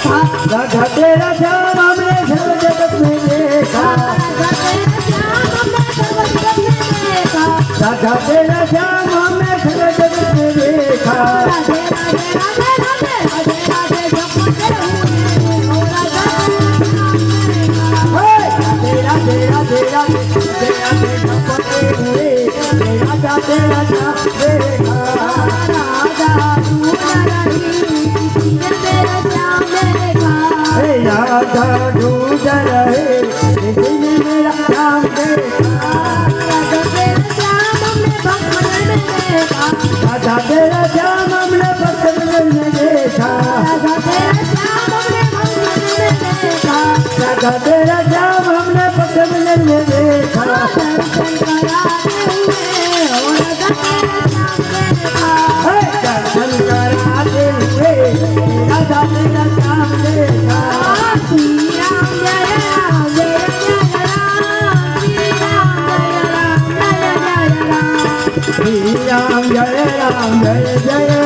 राधा तेरा श्याम हमने सर्व जगत में देखा राधा तेरा श्याम हमने सर्व जगत में देखा तेरा तेरा तेरा तेरा तेरा तेरा श्याम देखा राधा ढूंढ रहे इसने मेरा श्याम देखा राधा तेरा श्याम हमने भक्त में देखा राधा तेरा श्याम हमने भक्त में देखा दर्शन कराते हुए राधा तेरा श्याम देखा श्री राम जय राम जय जय